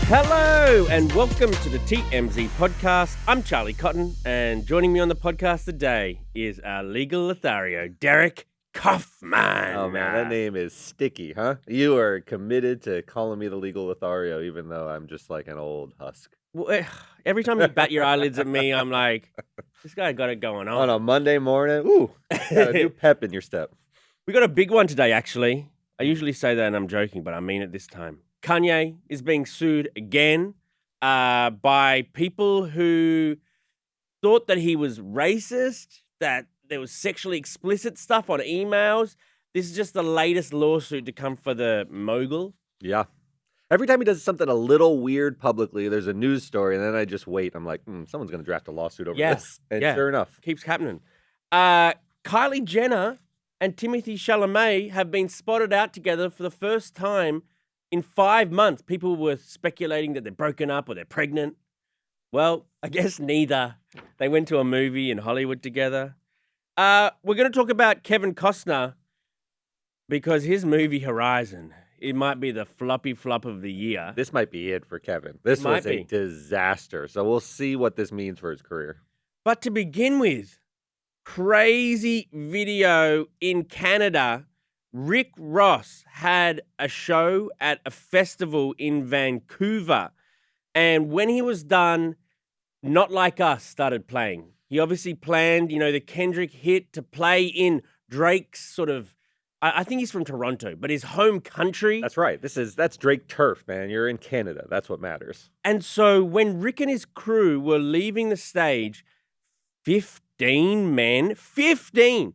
Hello and welcome to the TMZ podcast. I'm Charlie Cotton, and joining me on the podcast today is our legal Lothario, Derek Kaufman. Oh man, that name is sticky, huh? You are committed to calling me the legal Lothario, even though I'm just like an old husk. Well, every time you bat your eyelids at me, I'm like, this guy got it going on. On a Monday morning, got a new pep in your step. We got a big one today, actually. I usually say that and I'm joking, but I mean it this time. Kanye is being sued again by people who thought that he was racist, that there was sexually explicit stuff on emails. This is just the latest lawsuit to come for the mogul. Yeah. Every time he does something a little weird publicly, there's a news story, and then I just wait. I'm like, someone's going to draft a lawsuit over this. And sure enough. Keeps happening. Kylie Jenner and Timothee Chalamet have been spotted out together for the first time in 5 months. People were speculating that they're broken up or they're pregnant. Well, I guess neither. They went to a movie in Hollywood together. We're going to talk about Kevin Costner because his movie Horizon, it might be the floppy flop of the year. This might be it for Kevin. This was a disaster. So we'll see what this means for his career. But to begin with, crazy video in Canada. Rick Ross had a show at a festival in Vancouver. And when he was done, Not Like Us started playing. He obviously planned, the Kendrick hit to play in Drake's sort of, I think he's from Toronto, but his home country. That's right. That's Drake turf, man. You're in Canada. That's what matters. And so when Rick and his crew were leaving the stage, 15 men, 15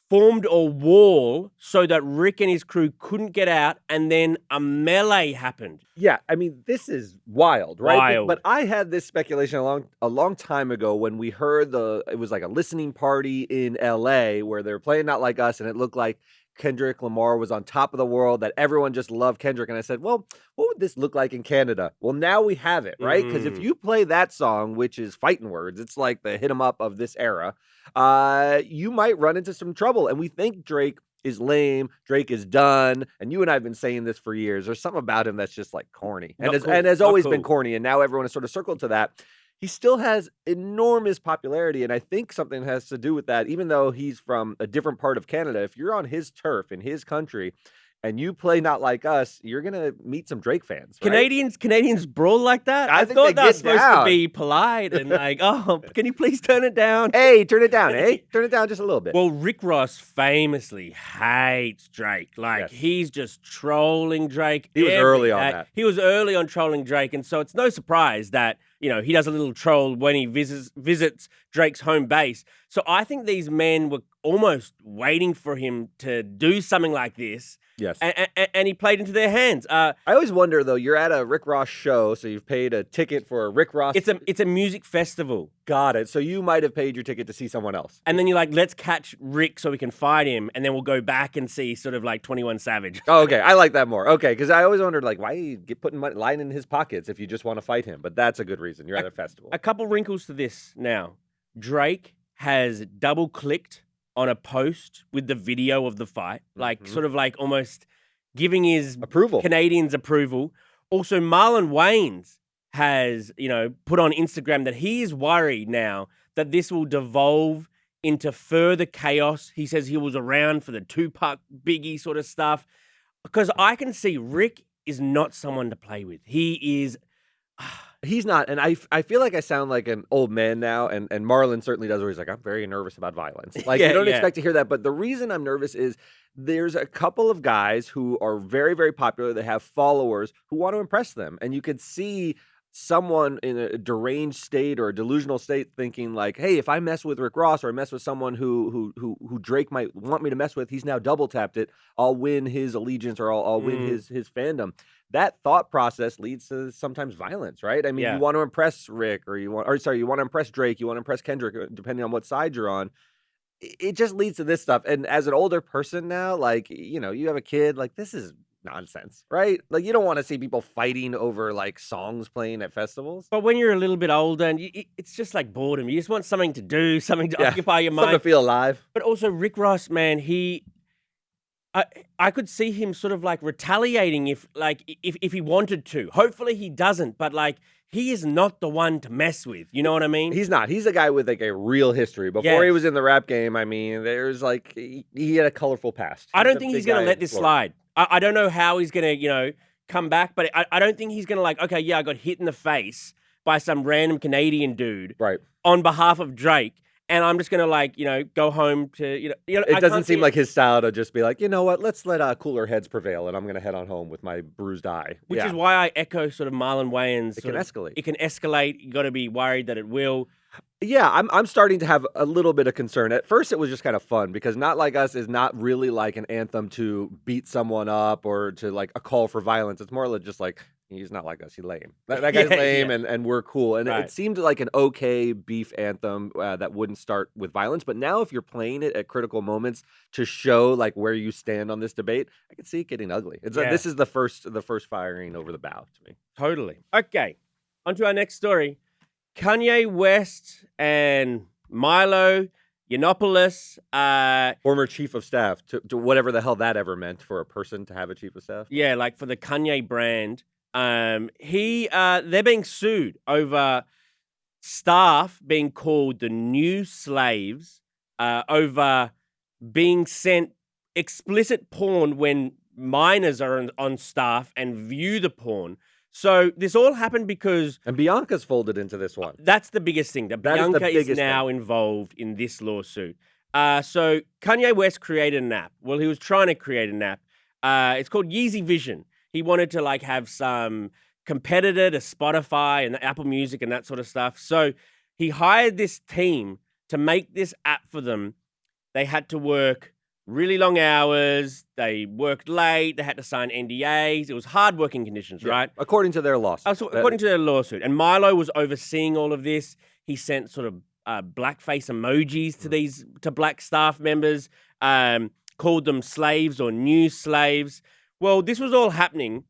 formed a wall so that Rick and his crew couldn't get out, and then a melee happened. Yeah, I mean, this is wild, right? Wild. But I had this speculation a long time ago when we heard it was like a listening party in LA where they were playing Not Like Us, and it looked like Kendrick Lamar was on top of the world, that everyone just loved Kendrick. And I said, well, what would this look like in Canada? Well, now we have it, right? Because if you play that song, which is fighting words, it's like the hit 'em up of this era, you might run into some trouble. And we think Drake is lame, Drake is done, and you and I have been saying this for years. There's something about him that's just like corny, and has always been corny, and now everyone has sort of circled to that. He still has enormous popularity, and I think something has to do with that. Even though he's from a different part of Canada, if you're on his turf in his country and you play Not Like Us, you're gonna meet some Drake fans. Right? Canadians brawl like that? I thought that was supposed to be polite and like, oh, can you please turn it down? Hey, turn it down, turn it down just a little bit. Well, Rick Ross famously hates Drake. He's just trolling Drake. He was early on that. He was early on trolling Drake, and so it's no surprise that he does a little troll when he visits Drake's home base. So I think these men were almost waiting for him to do something like this. Yes. And he played into their hands. I always wonder, though, you're at a Rick Ross show, so you've paid a ticket for a Rick Ross. It's a music festival. Got it. So you might have paid your ticket to see someone else. And then you're like, let's catch Rick so we can fight him, and then we'll go back and see sort of like 21 Savage. Oh, okay. I like that more. Okay, because I always wondered, like, why you putting money lying in his pockets if you just want to fight him? But that's a good reason. You're at a festival. A couple wrinkles to this now. Drake has double-clicked on a post with the video of the fight, sort of like almost giving his approval, Canadians approval. Also, Marlon Wayans has, put on Instagram that he is worried now that this will devolve into further chaos. He says he was around for the Tupac Biggie sort of stuff, because I can see Rick is not someone to play with. He is... He's not, and I feel like I sound like an old man now, and Marlon certainly does, where he's like, I'm very nervous about violence. Like, you don't expect to hear that, but the reason I'm nervous is there's a couple of guys who are very, very popular that have followers who want to impress them, and you could see someone in a deranged state or a delusional state thinking like, hey, if I mess with Rick Ross or I mess with someone who Drake might want me to mess with, he's now double tapped it, I'll win his allegiance or I'll win his fandom. That thought process leads to sometimes violence, right? I mean, you want to impress Rick you want to impress Drake, you want to impress Kendrick, depending on what side you're on. It just leads to this stuff. And as an older person now, like, you have a kid, like, this is nonsense, right? Like, you don't want to see people fighting over like songs playing at festivals. But when you're a little bit older, and it's just like boredom. You just want something to do, something to occupy your mind, something to feel alive. But also Rick Ross, man, he I I could see him sort of like retaliating if he wanted to. Hopefully he doesn't, but like he is not the one to mess with. You know what I mean? He's not. He's a guy with like a real history. Before he was Yes. in the rap game, I mean, there's like he had a colorful past. I He's don't a think he's big gonna guy let in this Florida. slide. I don't know how he's gonna, come back, but I don't think he's gonna like, okay, yeah, I got hit in the face by some random Canadian dude Right. on behalf of Drake, and I'm just gonna like, go home to, It I doesn't can't see seem it. like his style to just be like, you know what, let's let cooler heads prevail, and I'm gonna head on home with my bruised eye. Which is why I echo sort of Marlon Wayans. It can escalate. It can escalate. You got to be worried that it will. Yeah, I'm starting to have a little bit of concern. At first, it was just kind of fun because Not Like Us is not really like an anthem to beat someone up or to like a call for violence. It's more like just like he's not like us. He's lame. That guy's Yeah, lame, yeah. and we're cool. And Right. it seemed like an okay beef anthem that wouldn't start with violence. But now, if you're playing it at critical moments to show like where you stand on this debate, I can see it getting ugly. Yeah. This is the first firing over the bow to me. Totally. Okay. On to our next story. Kanye West and Milo Yiannopoulos. Former chief of staff to whatever the hell that ever meant for a person to have a chief of staff. Yeah, like for the Kanye brand. They're being sued over staff being called the new slaves, over being sent explicit porn when minors are on staff and view the porn. So this all happened because And Bianca's folded into this one. that's the biggest thing. That That is the Bianca is biggest now thing. involved in this lawsuit. So Kanye West created an app. Well, he was trying to create an app. It's called Yeezy Vision. He wanted to like have some competitor to Spotify and Apple Music and that sort of stuff. So he hired this team to make this app for them. They had to work really long hours. They worked late. They had to sign NDAs. It was hard working conditions, Yeah, right? according to their lawsuit. According to their lawsuit. And Milo was overseeing all of this. He sent sort of blackface emojis to black staff members, called them slaves or new slaves. Well, this was all happening.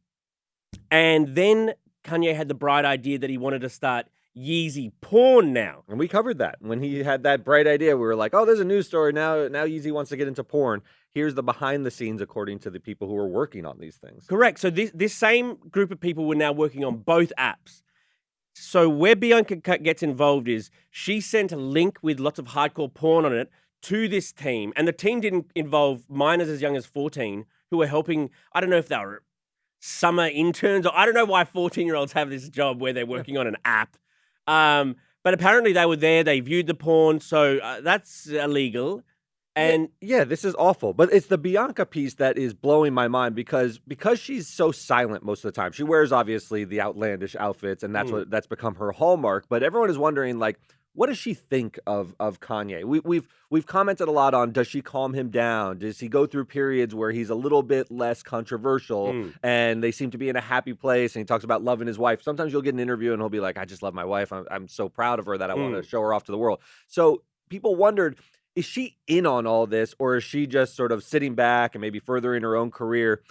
And then Kanye had the bright idea that he wanted to start Yeezy porn now. And we covered that. When he had that bright idea, we were like, oh, there's a news story now. Now Yeezy wants to get into porn. Here's the behind the scenes according to the people who are working on these things. Correct. So this same group of people were now working on both apps. So where Bianca gets involved is she sent a link with lots of hardcore porn on it to this team. And the team didn't involve minors as young as 14 who were helping. I don't know if they were summer interns, or I don't know why 14-year-olds have this job where they're working on an app. But apparently they were there. They viewed the porn. So that's illegal. And yeah, this is awful. But it's the Bianca piece that is blowing my mind because she's so silent most of the time. She wears obviously the outlandish outfits, and that's become her hallmark. But everyone is wondering, like, what does she think of Kanye? We've commented a lot on, does she calm him down? Does he go through periods where he's a little bit less controversial and they seem to be in a happy place, and he talks about loving his wife? Sometimes you'll get an interview and he'll be like, I just love my wife. I'm so proud of her that I want to show her off to the world. So people wondered, is she in on all this, or is she just sort of sitting back and maybe furthering her own career?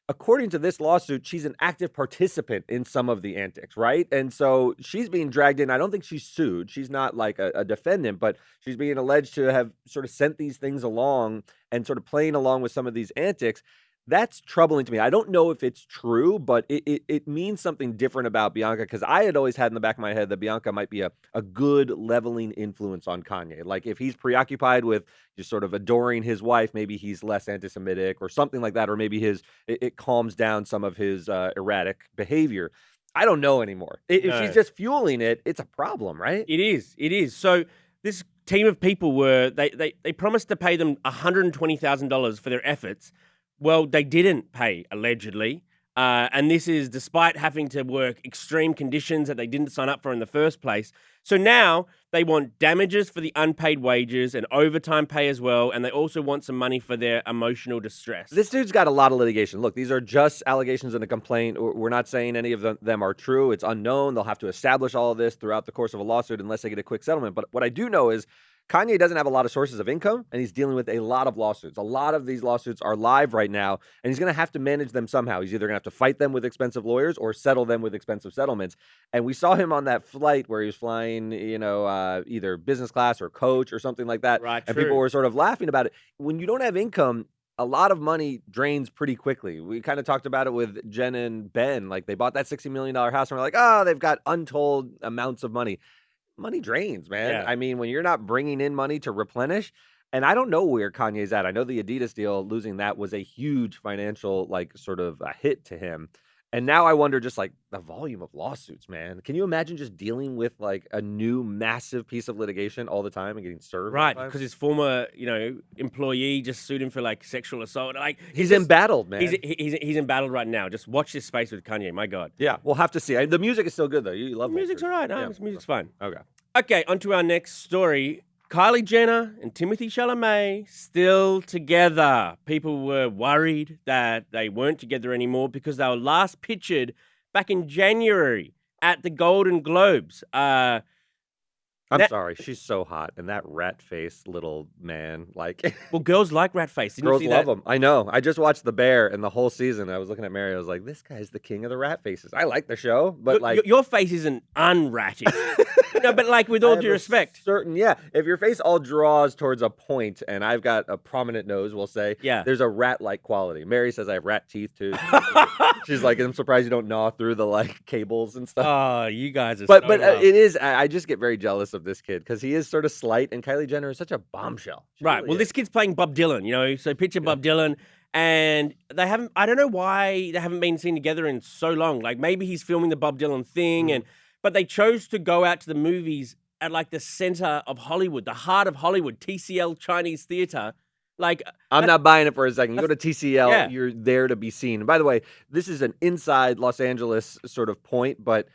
According to this lawsuit, she's an active participant in some of the antics, right? And so she's being dragged in. I don't think she's sued. She's not like a defendant, but she's being alleged to have sort of sent these things along and sort of playing along with some of these antics. That's troubling to me. I don't know if it's true, but it means something different about Bianca, because I had always had in the back of my head that Bianca might be a good leveling influence on Kanye. Like if he's preoccupied with just sort of adoring his wife, maybe he's less anti-Semitic or something like that, or maybe it calms down some of his erratic behavior. I don't know anymore. If she's just fueling it, it's a problem, right? it is. So this team of people they promised to pay them $120,000 for their efforts. Well, they didn't pay, allegedly. And this is despite having to work extreme conditions that they didn't sign up for in the first place. So now they want damages for the unpaid wages and overtime pay as well. And they also want some money for their emotional distress. This dude's got a lot of litigation. Look, these are just allegations in a complaint. We're not saying any of them are true. It's unknown. They'll have to establish all of this throughout the course of a lawsuit unless they get a quick settlement. But what I do know is Kanye doesn't have a lot of sources of income, and he's dealing with a lot of lawsuits. A lot of these lawsuits are live right now, and he's going to have to manage them somehow. He's either going to have to fight them with expensive lawyers or settle them with expensive settlements. And we saw him on that flight where he was flying, either business class or coach or something like that. Right, and true. people were sort of laughing about it. When you don't have income, a lot of money drains pretty quickly. We kind of talked about it with Jen and Ben. Like, they bought that $60 million house, and we're like, oh, they've got untold amounts of money. Money drains, man. Yeah. I mean, when you're not bringing in money to replenish, and I don't know where Kanye's at. I know the Adidas deal, losing that was a huge financial, like, sort of a hit to him. And now I wonder just like the volume of lawsuits, man. Can you imagine just dealing with like a new massive piece of litigation all the time and getting served? Right, because his former, employee just sued him for like sexual assault. Like he's embattled, man. He's embattled right now. Just watch this space with Kanye. My God. Yeah, we'll have to see. The music is still good though. You love the music's all right. No, yeah. the music's fine. Okay, on to our next story. Kylie Jenner and Timothee Chalamet still together. People were worried that they weren't together anymore because they were last pictured back in January at the Golden Globes. I'm sorry, she's so hot, and that rat-faced little man, like. Well, girls like rat face. Girls love him. I know. I just watched The Bear, and the whole season, I was looking at Mary. I was like, this guy's the king of the rat faces. I like the show, but like your face isn't unratty. No, but like with all due respect, if your face all draws towards a point, and I've got a prominent nose, we'll say, there's a rat-like quality. Mary says I have rat teeth too. She's like, I'm surprised you don't gnaw through the like cables and stuff. Oh, you guys are. But it is. I just get very jealous of this kid because he is sort of slight, and Kylie Jenner is such a bombshell. Right. Well, this kid's playing Bob Dylan. So picture Bob Dylan. And they haven't. I don't know why they haven't been seen together in so long. Like maybe he's filming the Bob Dylan thing, but they chose to go out to the movies at like the center of Hollywood, the heart of Hollywood, TCL Chinese Theater. Like I'm not buying it for a second. You go to TCL, you're there to be seen. And by the way, this is an inside Los Angeles sort of point, but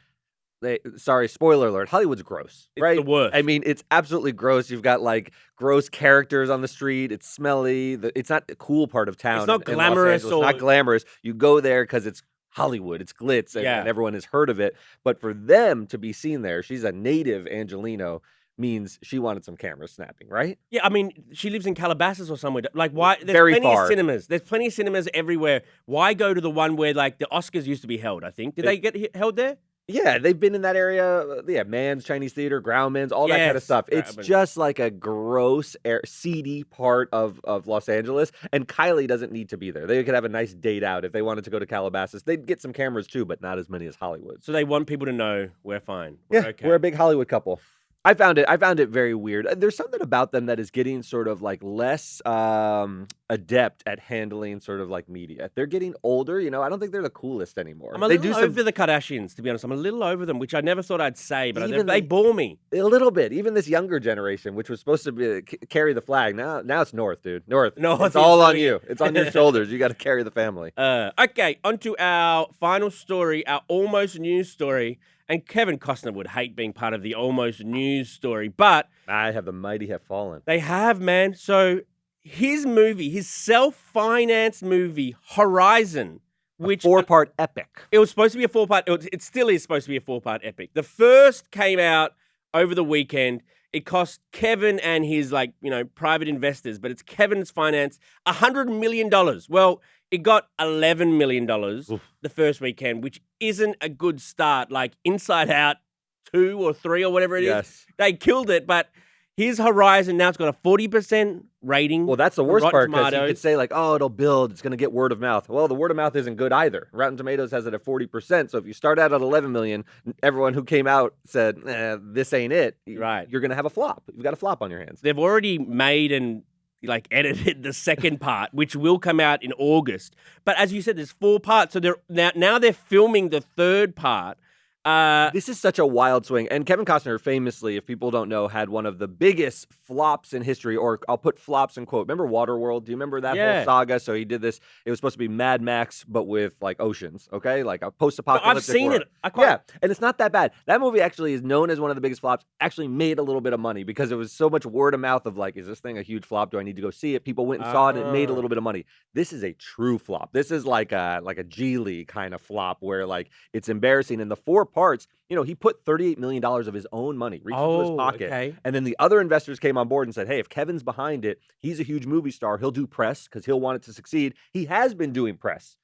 spoiler alert, Hollywood's gross, right? It's the worst. I mean, it's absolutely gross. You've got like gross characters on the street. It's smelly. It's not the cool part of town. It's not glamorous. It's not glamorous. You go there because it's Hollywood. It's glitz, and everyone has heard of it. But for them to be seen there, she's a native Angelino, means she wanted some camera snapping, right? Yeah, I mean, she lives in Calabasas or somewhere. Like, why? There's Very plenty far. of cinemas. There's plenty of cinemas everywhere. Why go to the one where like the Oscars used to be held? I think they get held there? Yeah, they've been in that area. Yeah, Mann's Chinese Theater, Grauman's, all that kind of stuff. It's just like a gross, seedy part of Los Angeles, and Kylie doesn't need to be there. They could have a nice date out if they wanted to go to Calabasas. They'd get some cameras too, but not as many as Hollywood. So they want people to know we're fine. We're a big Hollywood couple. I found it very weird. There's something about them that is getting sort of like less adept at handling sort of like media. They're getting older, I don't think they're the coolest anymore. I'm a little over the Kardashians, to be honest. I'm a little over them, which I never thought I'd say, but they bore me. A little bit. Even this younger generation, which was supposed to carry the flag. Now it's North, dude. North. It's all on you. It's on your shoulders. You got to carry the family. Okay, on to our final story, our almost news story. And Kevin Costner would hate being part of the almost news story, but the mighty have fallen. They have, man. So his movie, his self-financed movie, Horizon, which a 4-part epic. It was supposed to be a 4-part. It still is supposed to be a 4-part epic. The first came out over the weekend. It cost Kevin and his private investors, but it's Kevin's finance, $100 million. Well, it got $11 million the first weekend, which isn't a good start. Like Inside Out 2 or 3 or whatever it is. They killed it, but his Horizon, now it's got a 40% rating. Well, that's the worst part, because you could say like, oh, it'll build, it's going to get word of mouth. Well, the word of mouth isn't good either. Rotten Tomatoes has it at 40%. So if you start out at 11 million, everyone who came out said, this ain't it. Right. You're going to have a flop. You've got a flop on your hands. They've already made and edited the second part, which will come out in August. But as you said, there's 4 parts. So now they're filming the third part. This is such a wild swing. And Kevin Costner famously, if people don't know, had one of the biggest flops in history, or I'll put flops in quote. Remember Waterworld? Do you remember that whole saga? So he did this. It was supposed to be Mad Max, but with like oceans, okay? Like a post-apocalyptic I've seen world. it. And it's not that bad. That movie actually is known as one of the biggest flops, actually made a little bit of money because it was so much word of mouth of like, is this thing a huge flop? Do I need to go see it? People went and saw it and it made a little bit of money. This is a true flop. This is like a Geely kind of flop where like it's embarrassing. In the 4 parts, he put $38 million of his own money reached into his pocket. Okay. And then the other investors came on board and said, hey, if Kevin's behind it, he's a huge movie star. He'll do press because he'll want it to succeed. He has been doing press.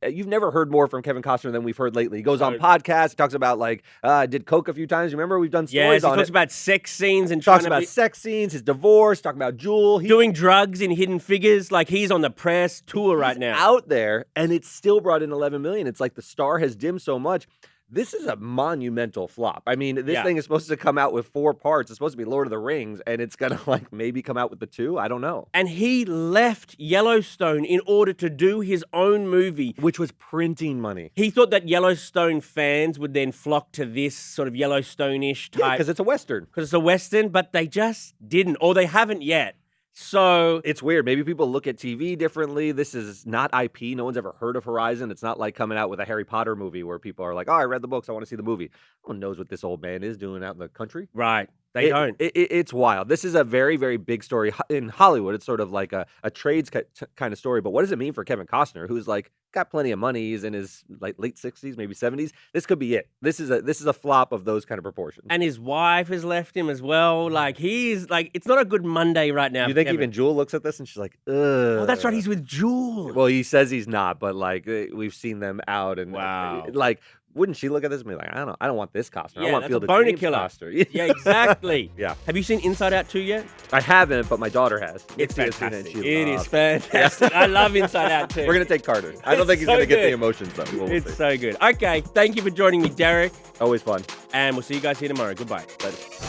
you've never heard more from Kevin Costner than we've heard lately. He goes on podcasts, talks about like did coke a few times. Remember we've done stories on it. He talks about sex scenes and talks about sex scenes, his divorce, talking about Jewel. He's doing drugs in Hidden Figures. Like he's on the press tour right now. Out there, and it's still brought in 11 million. It's like the star has dimmed so much. This is a monumental flop. I mean, this thing is supposed to come out with 4 parts. It's supposed to be Lord of the Rings, and it's going to like maybe come out with the 2. I don't know. And he left Yellowstone in order to do his own movie. Which was printing money. He thought that Yellowstone fans would then flock to this sort of Yellowstone-ish type. Because it's a Western. Because it's a Western, but they just didn't, or they haven't yet. So it's weird. Maybe people look at TV differently. This is not IP. No one's ever heard of Horizon. It's not like coming out with a Harry Potter movie where people are like, oh, I read the books. I want to see the movie. No one knows what this old man is doing out in the country. Right. They don't. It's wild. This is a very, very big story in Hollywood. It's sort of like a trades kind of story. But what does it mean for Kevin Costner, who's like got plenty of money? He's in his like late 60s, maybe 70s. This could be it. This is a flop of those kind of proportions. And his wife has left him as well. Like he's like, it's not a good Monday right now. You think even Jewel looks at this and she's like, ugh. Oh, that's right. He's with Jewel. Well, he says he's not, but like we've seen them out and wow. Like. Wouldn't she look at this and be like, I don't want this Costner. Yeah, I want Field of Dreams Costner. Yeah, exactly. Yeah. Have you seen Inside Out 2 yet? I haven't, but my daughter has. It's fantastic. It is fantastic. I love Inside Out 2. We're going to take Carter. I don't think he's going to get the emotions, though. It's so good. Okay, thank you for joining me, Derek. Always fun. And we'll see you guys here tomorrow. Goodbye. Later.